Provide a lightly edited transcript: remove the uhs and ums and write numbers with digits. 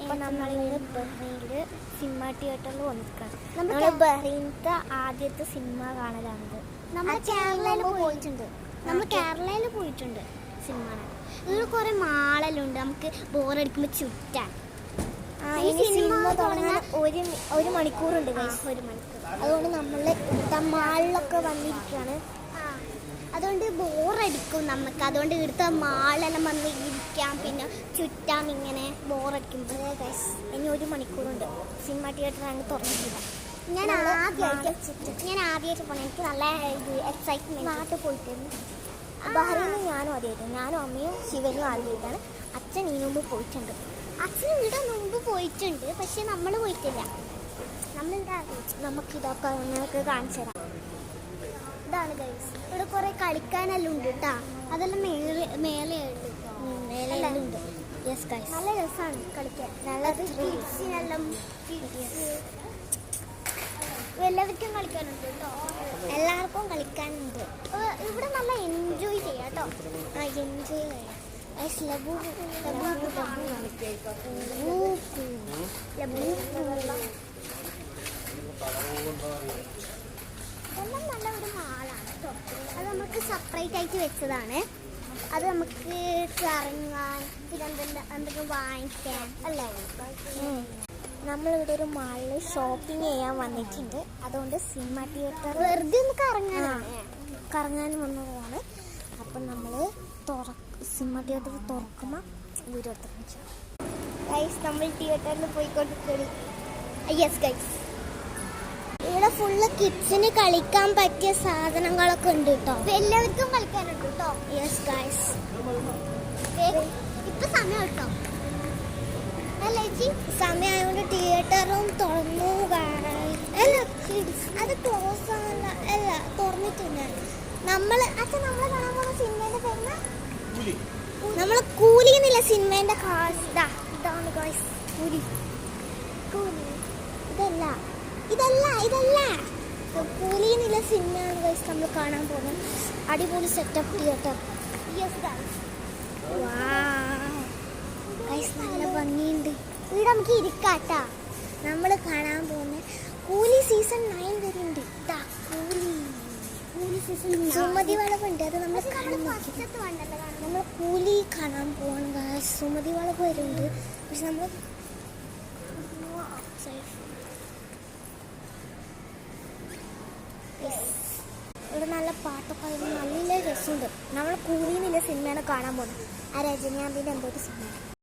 അപ്പോൾ നമ്മളിവിടെ ബഹ്റൈനിൽ സിനിമ തിയേറ്ററിൽ വന്നിരിക്കുകയാണ്. നമ്മൾ ബഹ്റൈനത്തെ ആദ്യത്തെ സിനിമ കാണലാണിത്. നമ്മൾ കേരളയിൽ പോയിട്ടുണ്ട് സിനിമ കാണാൻ. ഇതിൽ കുറേ മാളെല്ലാം നമുക്ക് ബോറടിക്കുമ്പോൾ ചുറ്റാൻ. ഈ സിനിമ തുടങ്ങാൻ ഒരു മണിക്കൂറുണ്ട്. 1 മണിക്കൂർ. അതുകൊണ്ട് നമ്മൾ മാളിലൊക്കെ വന്നിരിക്കുകയാണ്. അതുകൊണ്ട് ബോറടിക്കും നമുക്ക്. അതുകൊണ്ട് ഇവിടുത്തെ മാളെല്ലാം വന്ന് ഇരിക്കാം, പിന്നെ ചുറ്റാം ഇങ്ങനെ ബോറടിക്കുമ്പോൾ. ഇനി 1 മണിക്കൂറുണ്ട്. സിനിമ തിയേറ്റർ അങ്ങ് തുറന്നിട്ടില്ല. ഞാൻ ആദ്യമായിട്ട് പോകണം. എനിക്ക് നല്ല എക്സൈറ്റ്മെൻറ്റ്. നാട്ടിൽ പോയിട്ടായിരുന്നു. ബഹ്റൈനിൽ ഞാനും ആദ്യമായിട്ട്. ഞാനും അമ്മയും ശിവനും ആദ്യമായിട്ടാണ്. അച്ഛൻ ഈ മുമ്പ് പോയിട്ടുണ്ട്. അച്ഛൻ ഇവിടെ മുമ്പ് പോയിട്ടുണ്ട്, പക്ഷെ നമ്മൾ പോയിട്ടില്ല. നമുക്കിതൊക്കെ നിങ്ങൾക്ക് കാണിച്ചു തരാം. ഇതാണ് ഗൈസ്. ഇവിടെ കുറേ കളിക്കാനെല്ലാം ഉണ്ട് കേട്ടോ. അതെല്ലാം മേലെയുണ്ട്. യെസ് ഗൈസ്, നല്ല രസമാണ് കളിക്കാൻ. നല്ല കിഡ്സിനെല്ലാം എല്ലാവർക്കും കളിക്കാനുണ്ട് കേട്ടോ. എല്ലാവർക്കും കളിക്കാനുണ്ട്. ഇവിടെ നല്ല എൻജോയ് ചെയ്യാം കേട്ടോ. എൻജോയ് ചെയ്യാം. ഇതെല്ലാം നല്ല ഒരു മാളാണ് കേട്ടോ. അത് നമുക്ക് സെപ്പറേറ്റ് ആയിട്ട് വെച്ചതാണ്. അത് നമുക്ക് കറങ്ങാൻ, പിന്നെ എന്തെങ്കിലും വാങ്ങിക്കാൻ അല്ലേ. നമ്മളിവിടെ ഒരു മാളിൽ ഷോപ്പിംഗ് ചെയ്യാൻ വന്നിട്ടുണ്ട്. അതുകൊണ്ട് സിനിമ തിയേറ്റർ വെറുതെ ഒന്ന് കറങ്ങാൻ വന്നതാണ്. അപ്പം നമ്മൾ സിനിമ തിയേറ്റർ തുറക്കുമ്പോൾ 25 ഗൈസ് നമ്മൾ തിയേറ്ററിൽ പോയിക്കൊണ്ടിരിക്കുന്നു. യെസ് ഗൈസ്, ഇവിടെ ഫുള്ള് കിഡ്സിന് കളിക്കാൻ പറ്റിയ സാധനങ്ങളൊക്കെ ഉണ്ട് കേട്ടോ. എല്ലാവർക്കും കളിക്കാനുണ്ട് കേട്ടോ. യെസ് ഗൈസ്, ഇപ്പൊ സമയം കേട്ടോ. സമയമായതുകൊണ്ട് തിയേറ്ററും തുറന്നു. അത് ക്ലോസ് ആണല്ല, അല്ല തുറന്നിട്ടുണ്ട്. നമ്മളെ കാണാൻ പോകുന്ന സിനിമേന്റെ പേര് നമ്മളെ കൂലി എന്നില്ല സിനിമേന്റെ ഇതാണ് ഗൈസ്. കൂലി ഇതല്ല കൂലി എന്നുള്ള സിനിമയാണ് ഗൈസ് നമ്മൾ കാണാൻ പോകുന്നത്. അടിപൊളി setup theatre. Yes guys, guys നല്ല ഭംഗിയുണ്ട്. ഇവിടെ നമുക്ക് ഇരിക്കാട്ടാ. നമ്മൾ കാണാൻ പോകുന്ന കൂലി സീസൺ 9 വരുന്നുണ്ട്. സുമതി വളവുണ്ട്. അത് നമ്മൾ കൂലി കാണാൻ പോകണം. സുമതി വളവ് വരുന്നുണ്ട്. പക്ഷെ നമ്മൾ ഇവിടെ നല്ല പാട്ടൊക്കെ നല്ല രസമുണ്ട്. നമ്മൾ കൂലി എന്നുള്ള സിനിമയാണ് കാണാൻ പോകുന്നത്. ആ രജനീകാന്തിൻ്റെ എന്തോ ഒരു സിനിമ.